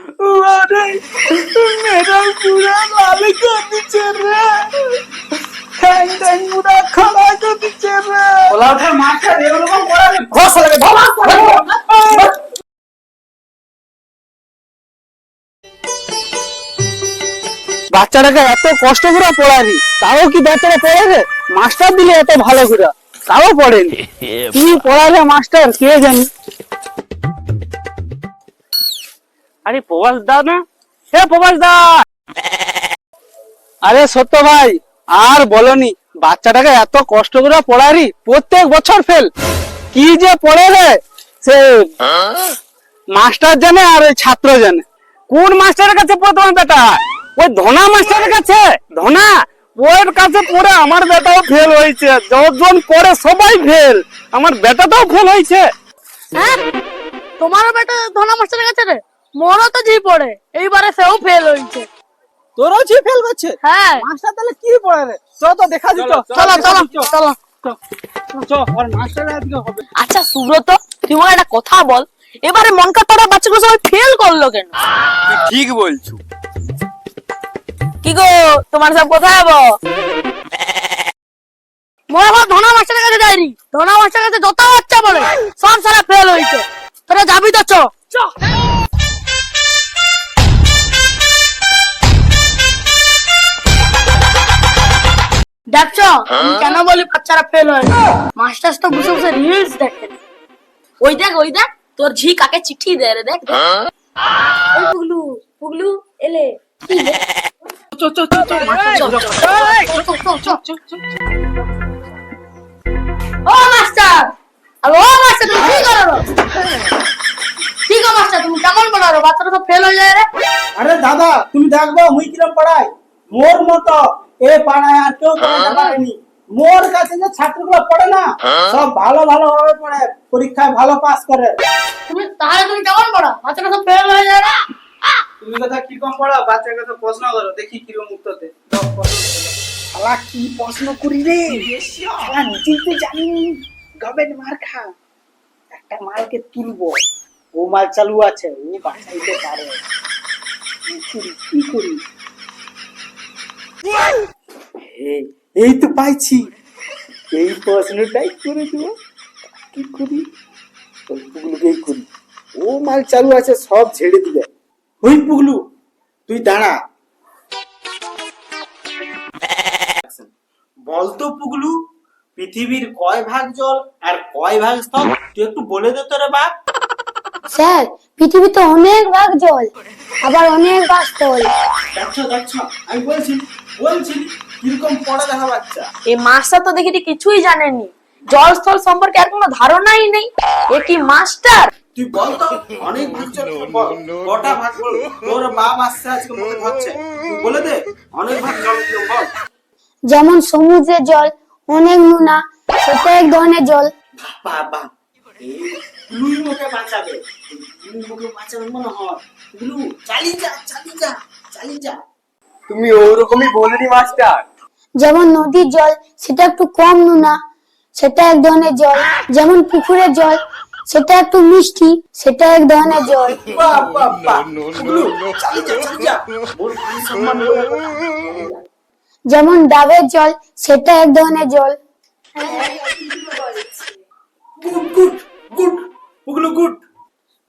আরে মেরা পুরা লাল করে দিচ্ছে রে, ঠ্যাং ঠ্যাং পুরা খোলা করে দিচ্ছে রে। ওলা ওঠে মাঠে এরকম পড়ালে ঘষ লাগে ধমা। বাচ্চাটাকে এত কষ্ট করে পড়ালি, তাও কি বাচ্চারা পড়ে রে? মাস্টার দিলে এত ভালো করে, তাও পড়েনি। কি পড়ালে মাস্টার কে জানি। আরে প্রবাস দা না, হে প্রবাস দা। আরে সত্য ভাই, আর বলনি, বাচ্চাটাকে এত কষ্ট করে পড়ারি, প্রত্যেক বছর ফেল। কি যে পড়ে রে, সে মাস্টার জানে আর ওই ছাত্র জানে। কোন মাস্টারের কাছে পড়ে তোমার বেটা? ওই ধনা মাস্টারের কাছে। ধনা ওর কাছে পড়ে আমার বেটাও ফেল হয়েছে। যতজন পড়ে সবাই ফেল, আমার বেটাটাও ফেল হয়েছে। হ্যাঁ, তোমারও বেটা ধনা মাস্টারের কাছে রে? মোরও তো জি পড়ে, এইবারে সেও ফেল হয়েছে। তোরও জি ফেল করছে? হ্যাঁ। মাস্টার তাহলে কি পড়ে রে? চল তো দেখা দিত। চলো চলো চলো। আর মাস্টার আজকে হবে। আচ্ছা সুব্রত, তুই আমার একটা কথা বল, এবারে মনকা তোরা বাচ্চাগুলো সবাই ফেল করলো কেন? ঠিক বলছো। কি গো, তোমার সব কোথায় যাবো? মোরা আবার ধনা মাস্টারের কাছে যাইনি। ধনা মাস্টারের কাছে যত বাচ্চা বলে সব সারা ফেল হয়েছে। তোরা যাবি তো চ। দেখছো আমি কেন বলি বাচ্চারা ফেল হয়? মাস্টার তো বসে বসে রিলস দেখে। ওই দেখ তোর ঝি কাকে চিঠি দেয় রে, দেখ দেখ। ওই পুগলু পুগলু এলে কি রে? ও মাস্টার, আরে ও মাস্টার তুমি কি করো? ঠিক আছে মাস্টার, তুমি কেমন পড়ারো? বাচ্চারা সব ফেল হয়ে যায় রে। আরে দাদা, তুমি দেখবো মুই কিরম পড়াই। মোর মতো এ পাড়ায় আর কেউ পড়াতে পারেনি। মোর কাছে যে ছাত্রগুলো পড়ে না, সব ভালো ভালো ভাবে পড়ে, পরীক্ষায় ভালো পাস করে। তুমি কেমন পড়া? বাচ্চারা সব ফেল হয়ে যায় রে। তুমি কথা কি কম পড়া, বাচ্চাকে তো প্রশ্ন করো, দেখি কিরম উত্তর দে। শালা কি প্রশ্ন করি রে, শালা নিজেই তো জানি গবেট মার খা। একটা মালকে তুলবো, ও মাল চালু আছে, ও বাঁচাইতে পারে। কি করি? এই তো পাইছি, এই প্রশ্নটাই করে দেবো। কি করি? ওই পুগলুকেই করি, ও মাল চালু আছে, সব ছেড়ে দিবে। ওই পুগলু তুই দাঁড়া। বলতো পুগলু, পৃথিবীর কয় ভাগ জল আর কয় ভাগ স্থল? তুই একটু বলে দে তো রে বাপ। স্যার, পৃথিবীতে অনেক ভাগ জল, আবার অনেক ভাগ স্থল। দেখছো আমি বলছি কিরকম পড়া দেখা বাচ্চা। এই মাস্টার তো দেখি কিছুই জানেনি, জল স্থল সম্পর্কে আর কোনো ধারণাই নেই। এ কি মাস্টার? তুই বল তো, অনেক ভাগ জল বল, কটা ভাগ বল। তোর বাপ আসছে আজকে মুখে ধরছে, তুই বলে দে অনেক ভাগ জল কি বল। যেমন সমুদ্রের জল অনেক নোনা, সেটা এক ধরনের জল। বাবা এই ব্লুই মুখে বাঁচাবে, ব্লুই মুখে বাঁচাবে মনে হয়। ব্লু চালিয়ে যা। তুমি ওরকমই বলনি মাস্টার। যেমন নদীর জল, সেটা একটু কম নোনা, সেটা এক ধরনের জল। যেমন পুকুরের জল, সেটা একটু মিষ্টি, সেটা এক ধরনের জল। বাহ ব্লু চালিয়ে যা, ওর মান সম্মান বলে কথা। যেমন ডাবের জল, সেটা এক ধরনের জল। গুড পুগলু গুড।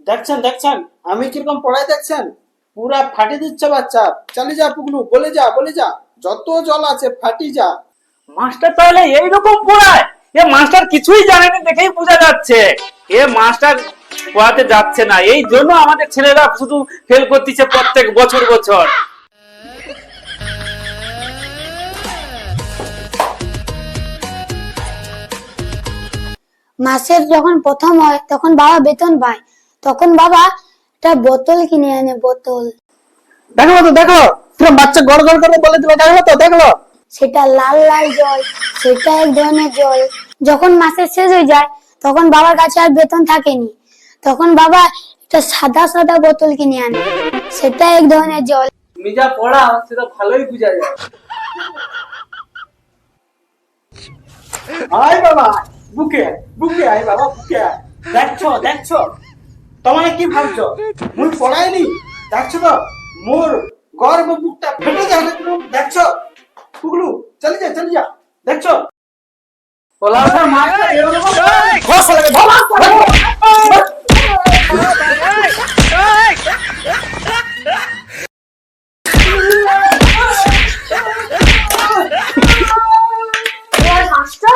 দেখছেন আমি কিরকম পড়াই, দেখছেন পুরা ফাটি দিচ্ছে বাচ্চা। চালিয়ে যা পুগলু, বলে যা যত জল আছে ফাটি যা। মাস্টার তাহলে এইরকম পড়ায়? এ মাস্টার কিছুই জানেনি দেখেই বোঝা যাচ্ছে। এ মাস্টার পড়াতে যাচ্ছে না, এই জন্য আমাদের ছেলেরা শুধু ফেল করতেছে প্রত্যেক বছর। মাসের যখন প্রথম হয় তখন বাবা বেতন পায়, তখন বাবা একটা বোতল কিনে আনে, বোতল। দেখো কিরম বাচ্চা গড় করে বলে দিল। দেখলো সেটা লাল লাল জল, সেটা এক ধরনের জল। যখন মাসের শেষ হয়ে যায় তখন বাবার কাছে আর বেতন থাকেনি, তখন বাবা একটা সাদা সাদা বোতল কিনে আনে, সেটা এক ধরনের জল। তুমি যা পড়াও সেটা ভালোই বোঝা যায়। আয় বাবা বুকে আয় বাবা বুকে আয়। দেখছো তোমরা কি ভাবছো মুই পড়াইনি? দেখছো তো মোর গর্ব বুকটা ফেটে যায় একদম, দেখছো পুগলু চলে যা দেখছো পলাশের মাস্টার এরকম ঘষা লাগে ধমা মাস্টার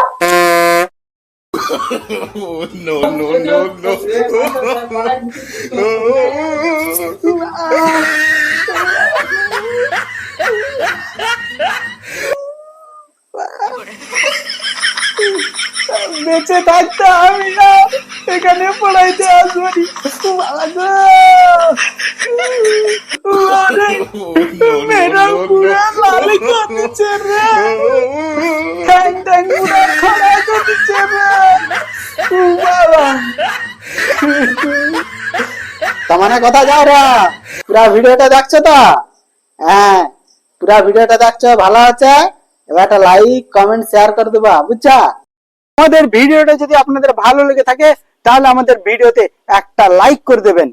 বেঁচে থাকতে আমি না এখানে পড়াইতে আসবনি। ম্যাডাম পুরা লাল করতেছে রে, ঠ্যাং ঠ্যাং পুরা খড়া করতেছে রে। বাবা তোমার কথা যাও রা, পুরা ভিডিওটা দেখছো তো? হ্যাঁ পুরা ভিডিওটা দেখছো, ভালো আছে? এবার একটা লাইক কমেন্ট শেয়ার করে দেবা, বুঝছা? আমাদের ভিডিওটা যদি আপনাদের ভালো লেগে থাকে তাহলে আমাদের ভিডিওতে একটা লাইক করে দেবেন।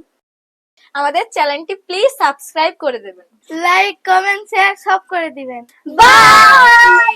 আমাদের চ্যানেলটি প্লিজ সাবস্ক্রাইব করে দেবেন। লাইক কমেন্ট শেয়ার সব করে দিবেন। বাই।